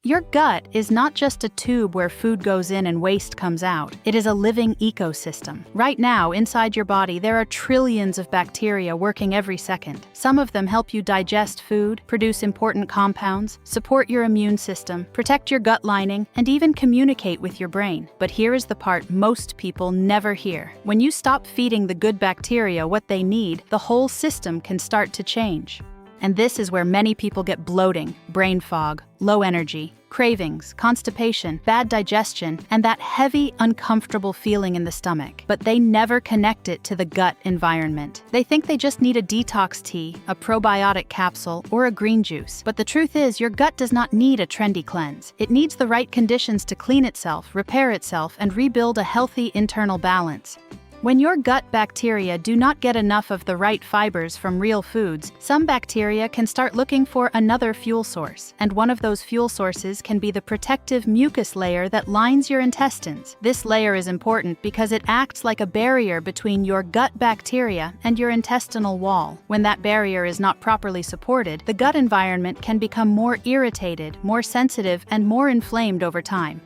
Your gut is not just a tube where food goes in and waste comes out. It is a living ecosystem. Right now, inside your body, there are trillions of bacteria working every second. Some of them help you digest food, produce important compounds, support your immune system, protect your gut lining, and even communicate with your brain. But here is the part most people never hear. When you stop feeding the good bacteria what they need, the whole system can start to change. And this is where many people get bloating, brain fog, low energy, cravings, constipation, bad digestion, and that heavy, uncomfortable feeling in the stomach. But they never connect it to the gut environment. They think they just need a detox tea, a probiotic capsule, or a green juice. But the truth is, your gut does not need a trendy cleanse. It needs the right conditions to clean itself, repair itself, and rebuild a healthy internal balance. When your gut bacteria do not get enough of the right fibers from real foods, some bacteria can start looking for another fuel source. And one of those fuel sources can be the protective mucus layer that lines your intestines. This layer is important because it acts like a barrier between your gut bacteria and your intestinal wall. When that barrier is not properly supported, the gut environment can become more irritated, more sensitive, and more inflamed over time.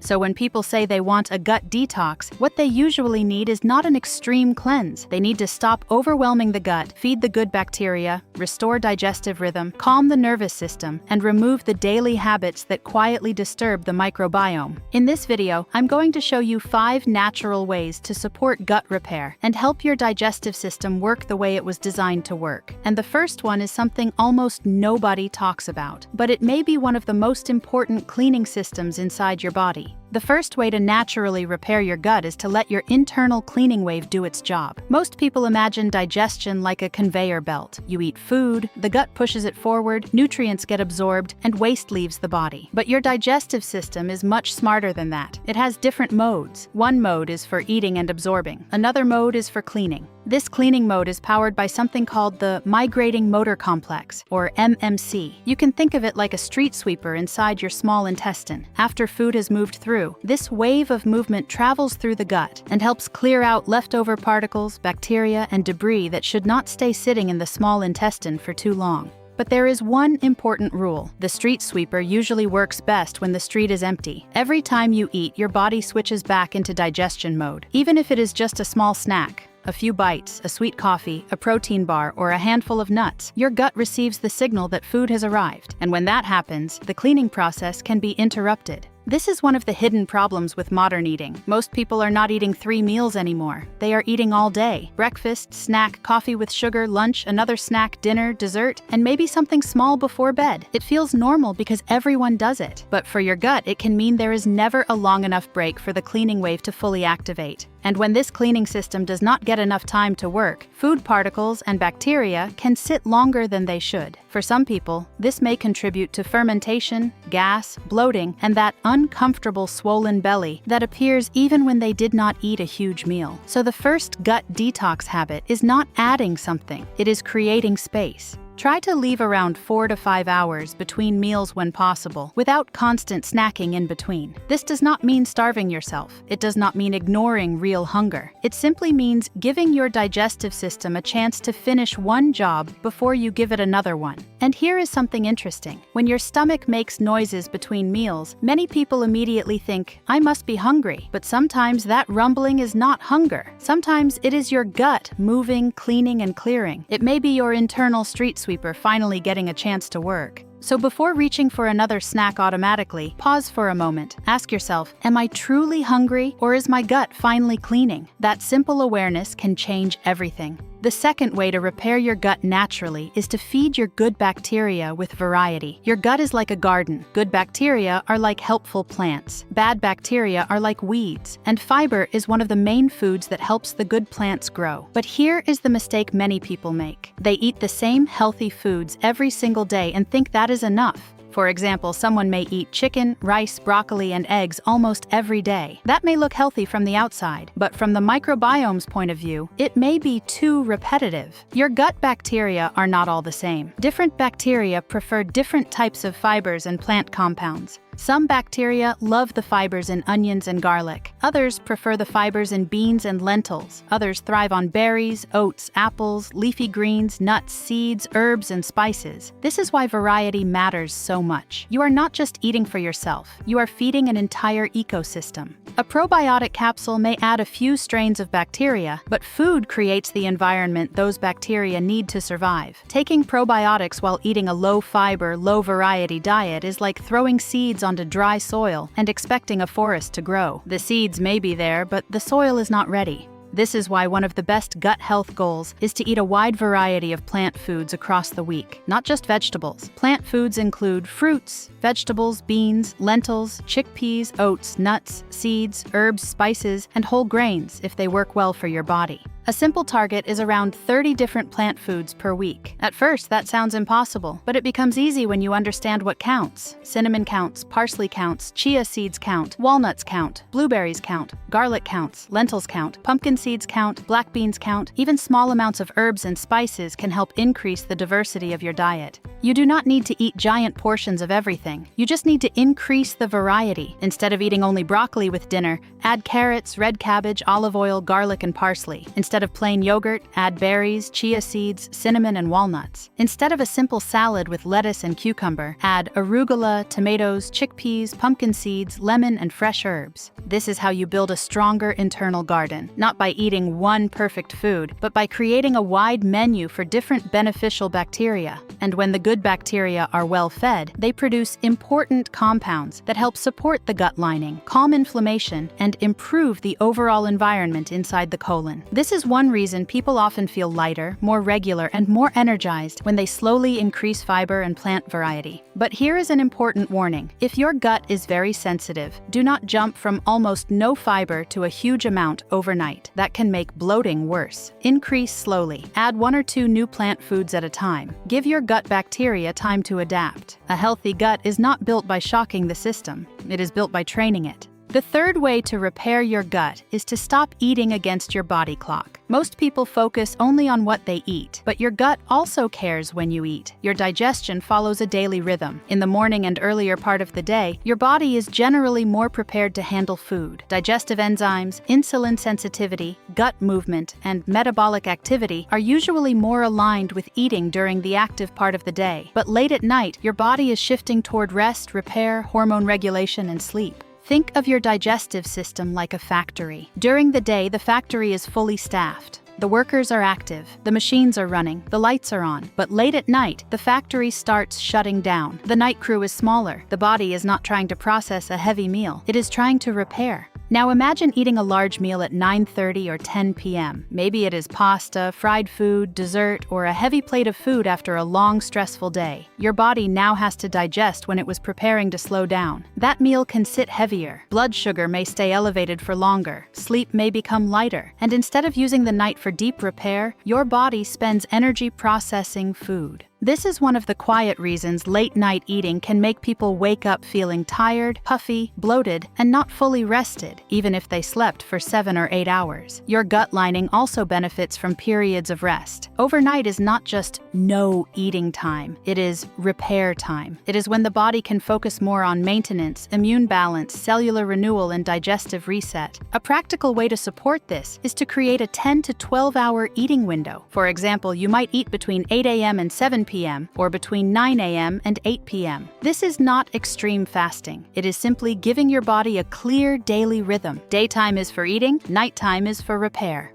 So when people say they want a gut detox, what they usually need is not an extreme cleanse. They need to stop overwhelming the gut, feed the good bacteria, restore digestive rhythm, calm the nervous system, and remove the daily habits that quietly disturb the microbiome. In this video, I'm going to show you 5 natural ways to support gut repair and help your digestive system work the way it was designed to work. And the first one is something almost nobody talks about, but it may be one of the most important cleaning systems inside your body. The first way to naturally repair your gut is to let your internal cleaning wave do its job. Most people imagine digestion like a conveyor belt. You eat food, the gut pushes it forward, nutrients get absorbed, and waste leaves the body. But your digestive system is much smarter than that. It has different modes. One mode is for eating and absorbing. Another mode is for cleaning. This cleaning mode is powered by something called the migrating motor complex, or MMC. You can think of it like a street sweeper inside your small intestine. After food has moved through, this wave of movement travels through the gut and helps clear out leftover particles, bacteria, and debris that should not stay sitting in the small intestine for too long. But there is one important rule. The street sweeper usually works best when the street is empty. Every time you eat, your body switches back into digestion mode, even if it is just a small snack. A few bites, a sweet coffee, a protein bar, or a handful of nuts. Your gut receives the signal that food has arrived. And when that happens, the cleaning process can be interrupted. This is one of the hidden problems with modern eating. Most people are not eating 3 meals anymore. They are eating all day. Breakfast, snack, coffee with sugar, lunch, another snack, dinner, dessert, and maybe something small before bed. It feels normal because everyone does it. But for your gut, it can mean there is never a long enough break for the cleaning wave to fully activate. And when this cleaning system does not get enough time to work, food particles and bacteria can sit longer than they should. For some people, this may contribute to fermentation, gas, bloating, and that uncomfortable swollen belly that appears even when they did not eat a huge meal. So the first gut detox habit is not adding something, it is creating space. Try to leave around 4 to 5 hours between meals when possible, without constant snacking in between. This does not mean starving yourself. It does not mean ignoring real hunger. It simply means giving your digestive system a chance to finish one job before you give it another one. And here is something interesting. When your stomach makes noises between meals, many people immediately think, I must be hungry. But sometimes that rumbling is not hunger. Sometimes it is your gut moving, cleaning, and clearing. It may be your internal street sweeper finally getting a chance to work. So before reaching for another snack automatically, pause for a moment. Ask yourself, am I truly hungry, or is my gut finally cleaning? That simple awareness can change everything. The second way to repair your gut naturally is to feed your good bacteria with variety. Your gut is like a garden. Good bacteria are like helpful plants. Bad bacteria are like weeds. And fiber is one of the main foods that helps the good plants grow. But here is the mistake many people make. They eat the same healthy foods every single day and think that is enough. For example, someone may eat chicken, rice, broccoli, and eggs almost every day. That may look healthy from the outside, but from the microbiome's point of view, it may be too repetitive. Your gut bacteria are not all the same. Different bacteria prefer different types of fibers and plant compounds. Some bacteria love the fibers in onions and garlic. Others prefer the fibers in beans and lentils. Others thrive on berries, oats, apples, leafy greens, nuts, seeds, herbs, and spices. This is why variety matters so much. You are not just eating for yourself. You are feeding an entire ecosystem. A probiotic capsule may add a few strains of bacteria, but food creates the environment those bacteria need to survive. Taking probiotics while eating a low-fiber, low-variety diet is like throwing seeds onto dry soil and expecting a forest to grow. The seeds may be there, but the soil is not ready. This is why one of the best gut health goals is to eat a wide variety of plant foods across the week, not just vegetables. Plant foods include fruits, vegetables, beans, lentils, chickpeas, oats, nuts, seeds, herbs, spices, and whole grains if they work well for your body. A simple target is around 30 different plant foods per week. At first, that sounds impossible, but it becomes easy when you understand what counts. Cinnamon counts, parsley counts, chia seeds count, walnuts count, blueberries count, garlic counts, lentils count, pumpkin seeds count, black beans count. Even small amounts of herbs and spices can help increase the diversity of your diet. You do not need to eat giant portions of everything. You just need to increase the variety. Instead of eating only broccoli with dinner, add carrots, red cabbage, olive oil, garlic, and parsley. Instead of plain yogurt, add berries, chia seeds, cinnamon, and walnuts. Instead of a simple salad with lettuce and cucumber, add arugula, tomatoes, chickpeas, pumpkin seeds, lemon, and fresh herbs. This is how you build a stronger internal garden, not by eating one perfect food, but by creating a wide menu for different beneficial bacteria. And when the good bacteria are well fed, they produce important compounds that help support the gut lining, calm inflammation, and improve the overall environment inside the colon. This is one reason people often feel lighter, more regular, and more energized when they slowly increase fiber and plant variety. But here is an important warning. If your gut is very sensitive, do not jump from almost no fiber to a huge amount overnight. That can make bloating worse. Increase slowly. Add 1 or 2 new plant foods at a time. Give your gut bacteria time to adapt. A healthy gut is not built by shocking the system. It is built by training it. The third way to repair your gut is to stop eating against your body clock. Most people focus only on what they eat, but your gut also cares when you eat. Your digestion follows a daily rhythm. In the morning and earlier part of the day, your body is generally more prepared to handle food. Digestive enzymes, insulin sensitivity, gut movement, and metabolic activity are usually more aligned with eating during the active part of the day. But late at night, your body is shifting toward rest, repair, hormone regulation, and sleep. Think of your digestive system like a factory. During the day, the factory is fully staffed. The workers are active, the machines are running, the lights are on. But late at night, the factory starts shutting down. The night crew is smaller. The body is not trying to process a heavy meal. It is trying to repair. Now imagine eating a large meal at 9:30 or 10 p.m. Maybe it is pasta, fried food, dessert, or a heavy plate of food after a long, stressful day. Your body now has to digest when it was preparing to slow down. That meal can sit heavier. Blood sugar may stay elevated for longer. Sleep may become lighter. And instead of using the night for deep repair, your body spends energy processing food. This is one of the quiet reasons late-night eating can make people wake up feeling tired, puffy, bloated, and not fully rested, even if they slept for 7 or 8 hours. Your gut lining also benefits from periods of rest. Overnight is not just no eating time, it is repair time. It is when the body can focus more on maintenance, immune balance, cellular renewal, and digestive reset. A practical way to support this is to create a 10 to 12-hour eating window. For example, you might eat between 8 a.m. and 7 p.m. or between 9 a.m. and 8 p.m. This is not extreme fasting. It is simply giving your body a clear daily rhythm. Daytime is for eating, nighttime is for repair.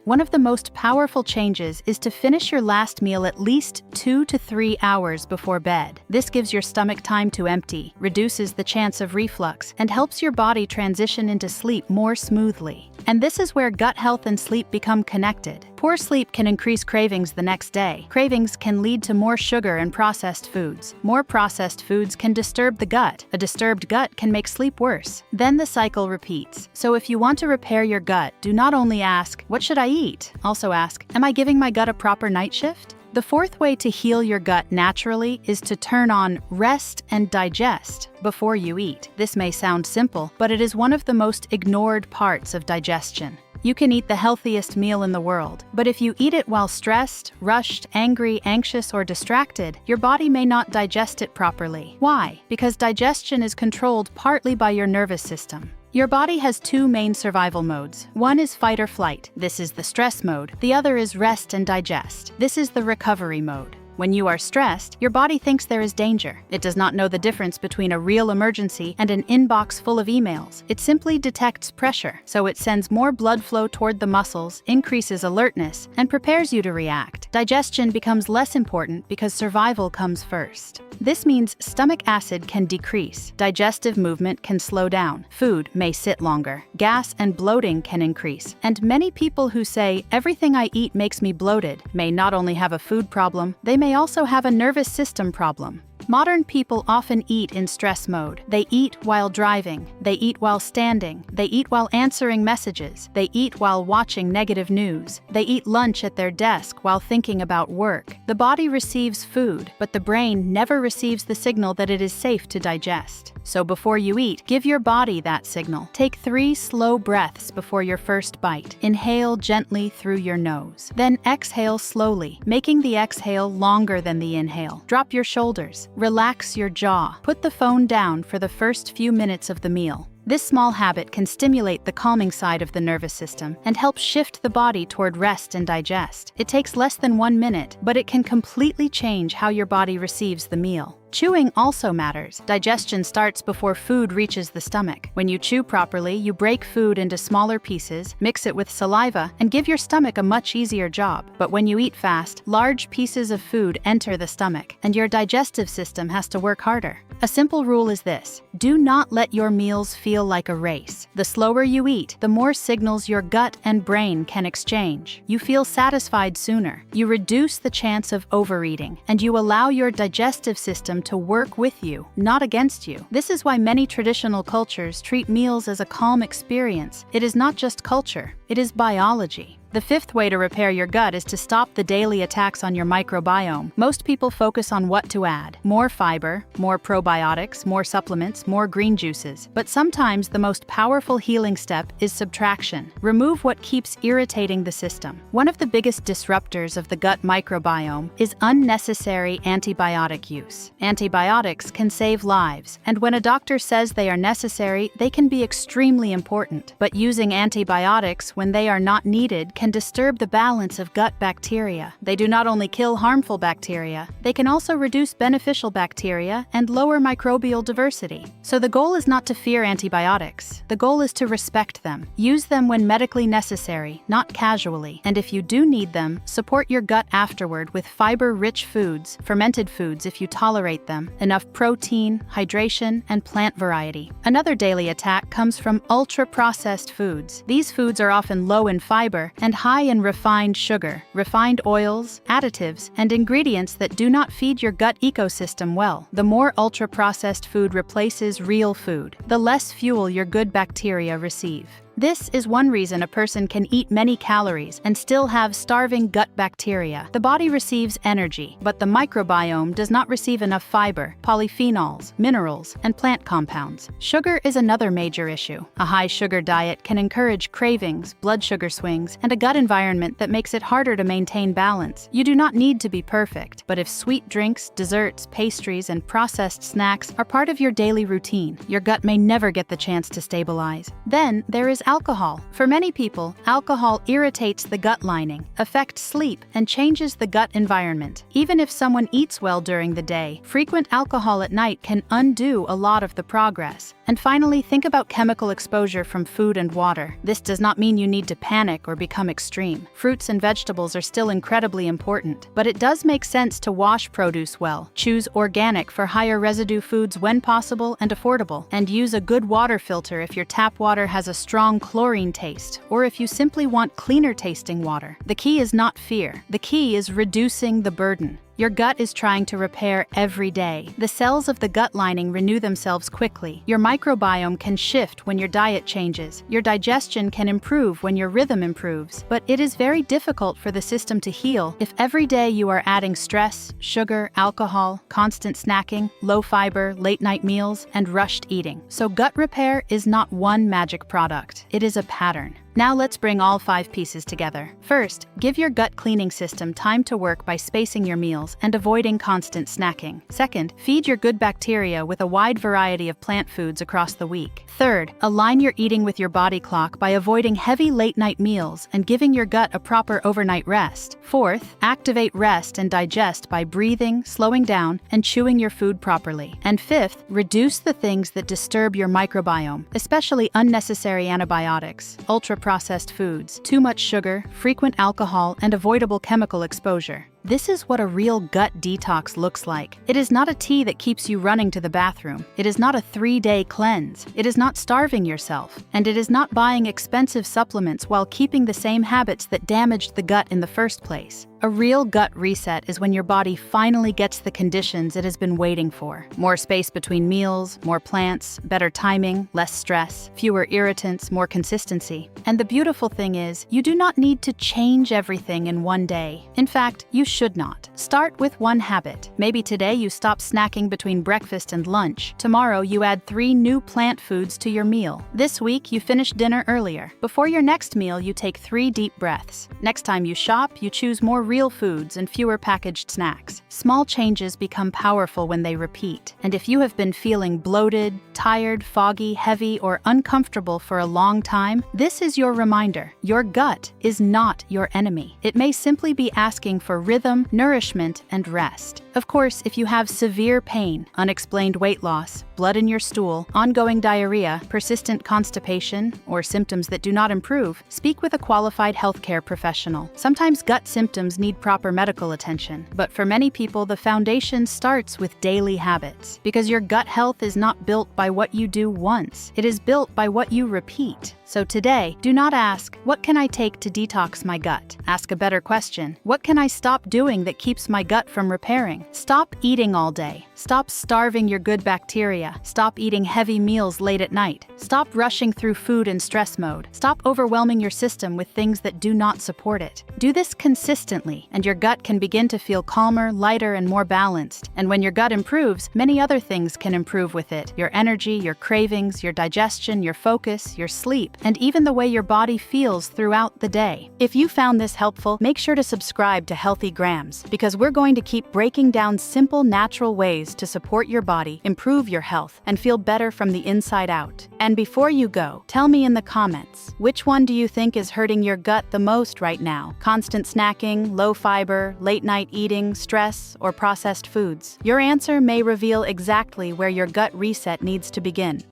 One of the most powerful changes is to finish your last meal at least 2 to 3 hours before bed. This gives your stomach time to empty, reduces the chance of reflux, and helps your body transition into sleep more smoothly. And this is where gut health and sleep become connected. Poor sleep can increase cravings the next day. Cravings can lead to more sugar and processed foods. More processed foods can disturb the gut. A disturbed gut can make sleep worse. Then the cycle repeats. So if you want to repair your gut, do not only ask, "What should I eat?" Also ask, "Am I giving my gut a proper night shift?" The fourth way to heal your gut naturally is to turn on rest and digest before you eat. This may sound simple, but it is one of the most ignored parts of digestion. You can eat the healthiest meal in the world, but if you eat it while stressed, rushed, angry, anxious, or distracted, your body may not digest it properly. Why? Because digestion is controlled partly by your nervous system. Your body has two main survival modes. One is fight or flight. This is the stress mode. The other is rest and digest. This is the recovery mode. When you are stressed, your body thinks there is danger. It does not know the difference between a real emergency and an inbox full of emails. It simply detects pressure, so it sends more blood flow toward the muscles, increases alertness, and prepares you to react. Digestion becomes less important because survival comes first. This means stomach acid can decrease, digestive movement can slow down, food may sit longer, gas and bloating can increase, and many people who say, "Everything I eat makes me bloated," may not only have a food problem, they may also have a nervous system problem. Modern people often eat in stress mode. They eat while driving. They eat while standing. They eat while answering messages. They eat while watching negative news. They eat lunch at their desk while thinking about work. The body receives food, but the brain never receives the signal that it is safe to digest. So before you eat, give your body that signal. Take 3 slow breaths before your first bite. Inhale gently through your nose. Then exhale slowly, making the exhale longer than the inhale. Drop your shoulders. Relax your jaw. Put the phone down for the first few minutes of the meal. This small habit can stimulate the calming side of the nervous system and help shift the body toward rest and digest. It takes less than 1 minute, but it can completely change how your body receives the meal. Chewing also matters. Digestion starts before food reaches the stomach. When you chew properly, you break food into smaller pieces, mix it with saliva, and give your stomach a much easier job. But when you eat fast, large pieces of food enter the stomach, and your digestive system has to work harder. A simple rule is this: do not let your meals feel like a race. The slower you eat, the more signals your gut and brain can exchange. You feel satisfied sooner. You reduce the chance of overeating, and you allow your digestive system to work with you, not against you. This is why many traditional cultures treat meals as a calm experience. It is not just culture, it is biology. The 5th way to repair your gut is to stop the daily attacks on your microbiome. Most people focus on what to add: more fiber, more probiotics, more supplements, more green juices. But sometimes the most powerful healing step is subtraction. Remove what keeps irritating the system. One of the biggest disruptors of the gut microbiome is unnecessary antibiotic use. Antibiotics can save lives, and when a doctor says they are necessary, they can be extremely important. But using antibiotics when they are not needed can disturb the balance of gut bacteria. They do not only kill harmful bacteria, they can also reduce beneficial bacteria and lower microbial diversity. So the goal is not to fear antibiotics. The goal is to respect them. Use them when medically necessary, not casually. And if you do need them, support your gut afterward with fiber-rich foods, fermented foods if you tolerate them, enough protein, hydration, and plant variety. Another daily attack comes from ultra-processed foods. These foods are often low in fiber and high in refined sugar, refined oils, additives, and ingredients that do not feed your gut ecosystem well. The more ultra-processed food replaces real food, the less fuel your good bacteria receive. This is one reason a person can eat many calories and still have starving gut bacteria. The body receives energy, but the microbiome does not receive enough fiber, polyphenols, minerals, and plant compounds. Sugar is another major issue. A high sugar diet can encourage cravings, blood sugar swings, and a gut environment that makes it harder to maintain balance. You do not need to be perfect, but if sweet drinks, desserts, pastries, and processed snacks are part of your daily routine, your gut may never get the chance to stabilize. Then there is alcohol. For many people, alcohol irritates the gut lining, affects sleep, and changes the gut environment. Even if someone eats well during the day, frequent alcohol at night can undo a lot of the progress. And finally, think about chemical exposure from food and water. This does not mean you need to panic or become extreme. Fruits and vegetables are still incredibly important, but it does make sense to wash produce well, choose organic for higher residue foods when possible and affordable, and use a good water filter if your tap water has a strong chlorine taste, or if you simply want cleaner tasting water. The key is not fear. The key is reducing the burden. Your gut is trying to repair every day. The cells of the gut lining renew themselves quickly. Your microbiome can shift when your diet changes. Your digestion can improve when your rhythm improves. But it is very difficult for the system to heal if every day you are adding stress, sugar, alcohol, constant snacking, low fiber, late night meals, and rushed eating. So gut repair is not one magic product. It is a pattern. Now let's bring all 5 pieces together. First, give your gut cleaning system time to work by spacing your meals and avoiding constant snacking. Second, feed your good bacteria with a wide variety of plant foods across the week. Third, align your eating with your body clock by avoiding heavy late-night meals and giving your gut a proper overnight rest. Fourth, activate rest and digest by breathing, slowing down, and chewing your food properly. And fifth, reduce the things that disturb your microbiome, especially unnecessary antibiotics, ultra-processed foods, too much sugar, frequent alcohol, and avoidable chemical exposure. This is what a real gut detox looks like. It is not a tea that keeps you running to the bathroom. It is not a 3-day cleanse. It is not starving yourself. And it is not buying expensive supplements while keeping the same habits that damaged the gut in the first place. A real gut reset is when your body finally gets the conditions it has been waiting for. More space between meals, more plants, better timing, less stress, fewer irritants, more consistency. And the beautiful thing is, you do not need to change everything in one day. In fact, you should not. Start with one habit. Maybe today you stop snacking between breakfast and lunch. Tomorrow you add 3 new plant foods to your meal. This week you finish dinner earlier. Before your next meal you take 3 deep breaths. Next time you shop, you choose more real foods and fewer packaged snacks. Small changes become powerful when they repeat. And if you have been feeling bloated, tired, foggy, heavy, or uncomfortable for a long time, this is your reminder. Your gut is not your enemy. It may simply be asking for rhythm, nourishment, and rest. Of course, if you have severe pain, unexplained weight loss, blood in your stool, ongoing diarrhea, persistent constipation, or symptoms that do not improve, speak with a qualified healthcare professional. Sometimes gut symptoms need proper medical attention, but for many people, the foundation starts with daily habits. Because your gut health is not built by what you do once, it is built by what you repeat. So today, do not ask, what can I take to detox my gut? Ask a better question. What can I stop doing that keeps my gut from repairing? Stop eating all day. Stop starving your good bacteria. Stop eating heavy meals late at night. Stop rushing through food in stress mode. Stop overwhelming your system with things that do not support it. Do this consistently, and your gut can begin to feel calmer, lighter, and more balanced. And when your gut improves, many other things can improve with it. Your energy, your cravings, your digestion, your focus, your sleep, and even the way your body feels throughout the day. If you found this helpful, make sure to subscribe to Healthy Grams, because we're going to keep breaking down simple, natural ways to support your body, improve your health, and feel better from the inside out. And before you go, tell me in the comments, which one do you think is hurting your gut the most right now? Constant snacking, low fiber, late night eating, stress, or processed foods? Your answer may reveal exactly where your gut reset needs to begin.